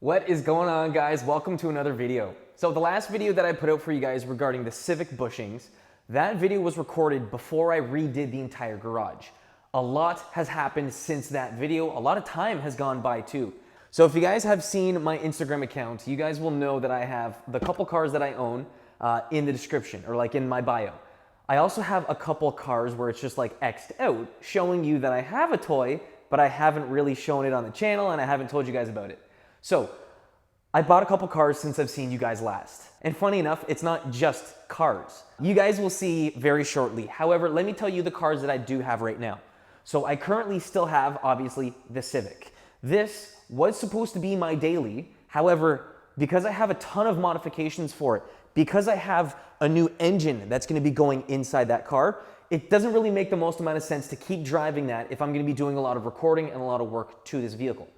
What is going on, guys? Welcome to another video. So the last video that I put out for you guys regarding the Civic bushings, that video was recorded before I redid the entire garage. A lot has happened since that video. A lot of time has gone by too. So if you guys have seen my Instagram account, you guys will know that I have the couple cars that I own in the description, or like in my bio. I also have a couple cars where it's just like X'd out, showing you that I have a toy, but I haven't really shown it on the channel and I haven't told you guys about it. So I bought a couple cars since I've seen you guys last. And funny enough, it's not just cars. You guys will see very shortly. However, let me tell you the cars that I do have right now. So I currently still have, obviously, the Civic. This was supposed to be my daily. However, because I have a ton of modifications for it, because I have a new engine that's gonna be going inside that car, it doesn't really make the most amount of sense to keep driving that if I'm gonna be doing a lot of recording and a lot of work to this vehicle.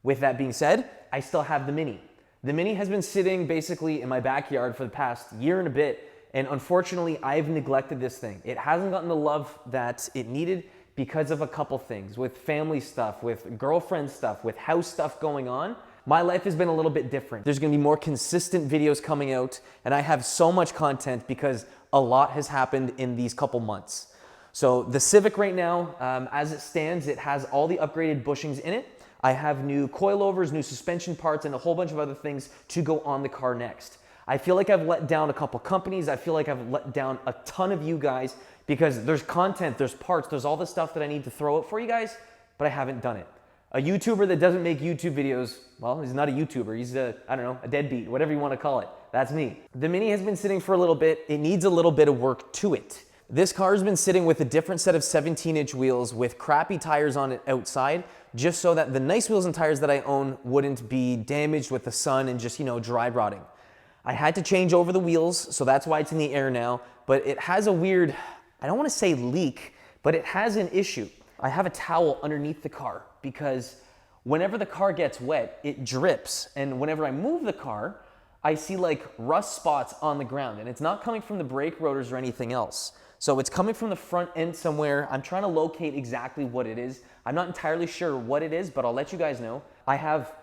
With that being said, I still have the Mini. The Mini has been sitting basically in my backyard for the past year and a bit, and unfortunately, I've neglected this thing. It hasn't gotten the love that it needed because of a couple things, with family stuff, with girlfriend stuff, with house stuff going on. My life has been a little bit different. There's gonna be more consistent videos coming out, and I have so much content because a lot has happened in these couple months. So the Civic right now, as it stands, it has all the upgraded bushings in it. I have new coilovers, new suspension parts, and a whole bunch of other things to go on the car next. I feel like I've let down a couple companies. I feel like I've let down a ton of you guys because there's content, there's parts, there's all the stuff that I need to throw out for you guys, but I haven't done it. A YouTuber that doesn't make YouTube videos, well, he's not a YouTuber. He's a deadbeat, whatever you want to call it. That's me. The Mini has been sitting for a little bit. It needs a little bit of work to it. This car has been sitting with a different set of 17-inch wheels with crappy tires on it outside, just so that the nice wheels and tires that I own wouldn't be damaged with the sun and just, dry rotting. I had to change over the wheels, so that's why it's in the air now, but it has a weird, I don't want to say leak, but it has an issue. I have a towel underneath the car because whenever the car gets wet, it drips, and whenever I move the car, I see like rust spots on the ground, and it's not coming from the brake rotors or anything else. So it's coming from the front end somewhere. I'm trying to locate exactly what it is. I'm not entirely sure what it is, but I'll let you guys know. I have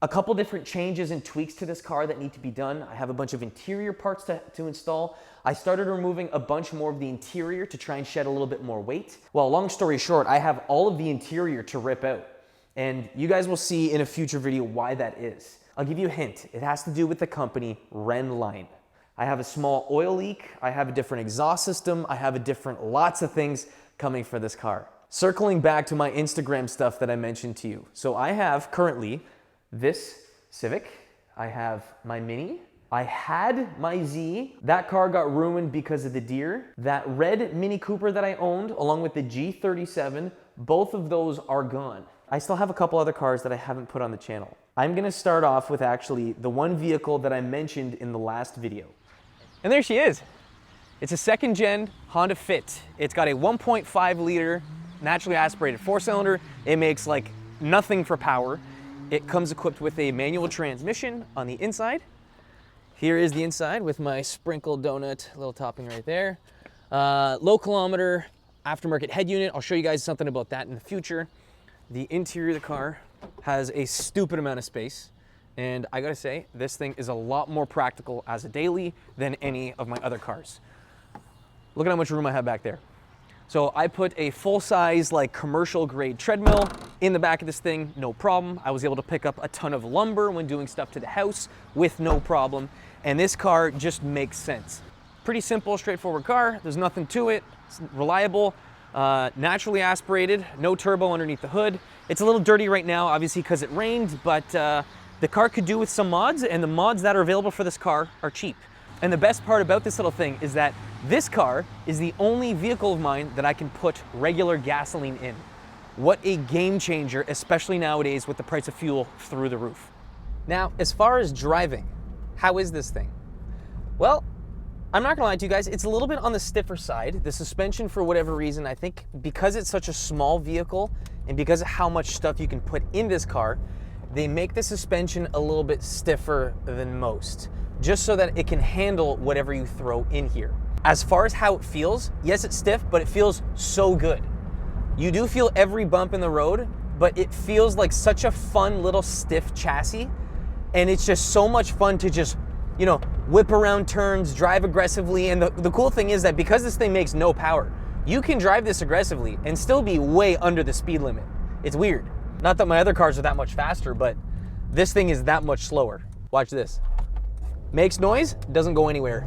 a couple different changes and tweaks to this car that need to be done. I have a bunch of interior parts to install. I started removing a bunch more of the interior to try and shed a little bit more weight. Well, long story short, I have all of the interior to rip out. And you guys will see in a future video why that is. I'll give you a hint. It has to do with the company Renline. I have a small oil leak. I have a different exhaust system. I have lots of things coming for this car. Circling back to my Instagram stuff that I mentioned to you. So I have currently this Civic. I have my Mini. I had my Z. That car got ruined because of the deer. That red Mini Cooper that I owned, along with the G37, both of those are gone. I still have a couple other cars that I haven't put on the channel. I'm gonna start off with actually the one vehicle that I mentioned in the last video. And there she is. It's a second gen Honda Fit. It's got a 1.5 liter naturally aspirated 4-cylinder. It makes like nothing for power. It comes equipped with a manual transmission on the inside. Here is the inside with my sprinkled donut, little topping right there. Low kilometer aftermarket head unit. I'll show you guys something about that in the future. The interior of the car has a stupid amount of space. And I gotta say, this thing is a lot more practical as a daily than any of my other cars. Look at how much room I have back there. So I put a full-size, like commercial grade treadmill in the back of this thing, no problem. I was able to pick up a ton of lumber when doing stuff to the house with no problem. And this car just makes sense. Pretty simple, straightforward car. There's nothing to it. It's reliable, naturally aspirated, no turbo underneath the hood. It's a little dirty right now, obviously because it rained, but the car could do with some mods, and the mods that are available for this car are cheap. And the best part about this little thing is that this car is the only vehicle of mine that I can put regular gasoline in. What a game changer, especially nowadays with the price of fuel through the roof. Now, as far as driving, how is this thing? Well, I'm not gonna lie to you guys, it's a little bit on the stiffer side. The suspension, for whatever reason, I think because it's such a small vehicle and because of how much stuff you can put in this car, they make the suspension a little bit stiffer than most, just so that it can handle whatever you throw in here. As far as how it feels, yes, it's stiff, but it feels so good. You do feel every bump in the road, but it feels like such a fun little stiff chassis and it's just so much fun to just, you know, whip around turns, drive aggressively. And the cool thing is that because this thing makes no power, you can drive this aggressively and still be way under the speed limit. It's weird. Not that my other cars are that much faster, but this thing is that much slower. Watch this. Makes noise, doesn't go anywhere.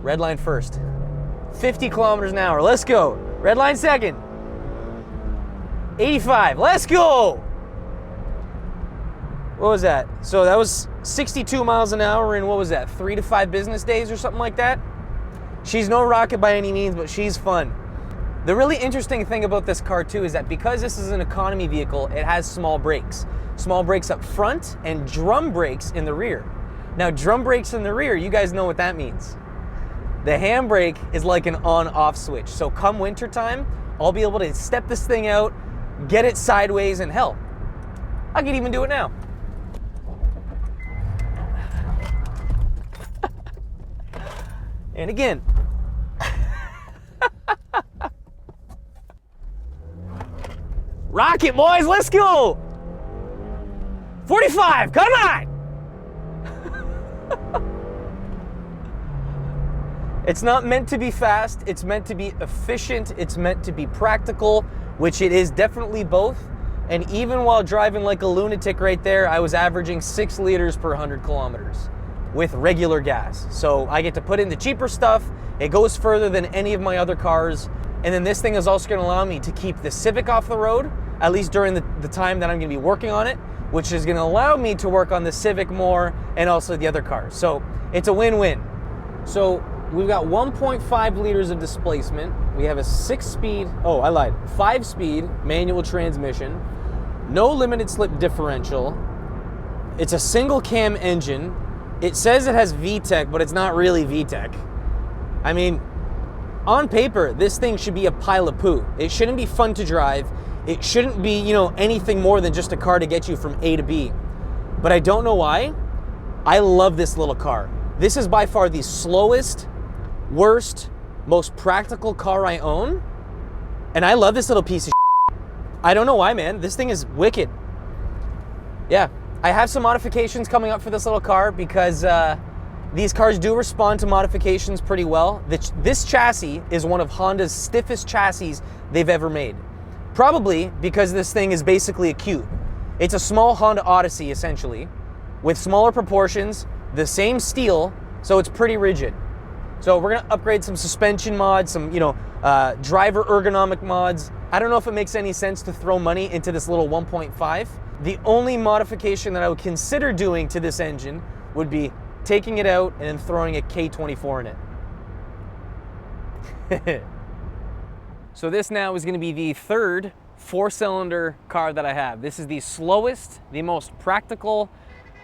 Red line first. 50 kilometers an hour, let's go. Red line second. 85, let's go. What was that? So that was 62 miles an hour in, what was that, 3 to 5 business days or something like that? She's no rocket by any means, but she's fun. The really interesting thing about this car too is that because this is an economy vehicle, it has small brakes. Small brakes up front and drum brakes in the rear. Now, drum brakes in the rear, you guys know what that means. The handbrake is like an on-off switch. So come wintertime, I'll be able to step this thing out, get it sideways, and hell, I can even do it now. And again. Rocket, boys, let's go. 45, come on. It's not meant to be fast, it's meant to be efficient, it's meant to be practical, which it is definitely both. And even while driving like a lunatic right there, I was averaging 6 liters per 100 kilometers with regular gas. So I get to put in the cheaper stuff, it goes further than any of my other cars, and then this thing is also gonna allow me to keep the Civic off the road, at least during the time that I'm gonna be working on it, which is gonna allow me to work on the Civic more and also the other cars. So it's a win-win. So we've got 1.5 liters of displacement. We have a 5-speed manual transmission, no limited slip differential. It's a single cam engine. It says it has VTEC, but it's not really VTEC. I mean, on paper, this thing should be a pile of poo. It shouldn't be fun to drive. It shouldn't be, you know, anything more than just a car to get you from A to B. But I don't know why. I love this little car. This is by far the slowest, worst, most practical car I own. And I love this little piece of shit. I don't know why, man. This thing is wicked. Yeah, I have some modifications coming up for this little car because these cars do respond to modifications pretty well. This chassis is one of Honda's stiffest chassis they've ever made. Probably because this thing is basically a cube. It's a small Honda Odyssey, essentially, with smaller proportions, the same steel, so it's pretty rigid. So we're gonna upgrade some suspension mods, some, you know, driver ergonomic mods. I don't know if it makes any sense to throw money into this little 1.5. The only modification that I would consider doing to this engine would be taking it out and then throwing a K24 in it. So this now is gonna be the third 4-cylinder car that I have. This is the slowest, the most practical,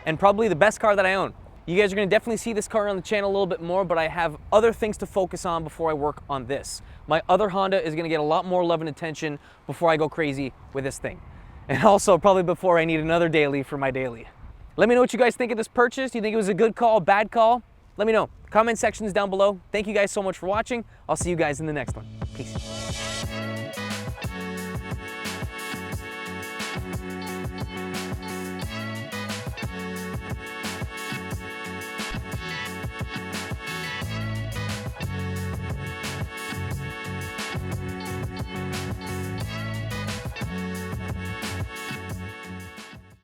and probably the best car that I own. You guys are gonna definitely see this car on the channel a little bit more, but I have other things to focus on before I work on this. My other Honda is gonna get a lot more love and attention before I go crazy with this thing. And also probably before I need another daily for my daily. Let me know what you guys think of this purchase. Do you think it was a good call, bad call? Let me know. Comment sections down below. Thank you guys so much for watching. I'll see you guys in the next one. Peace.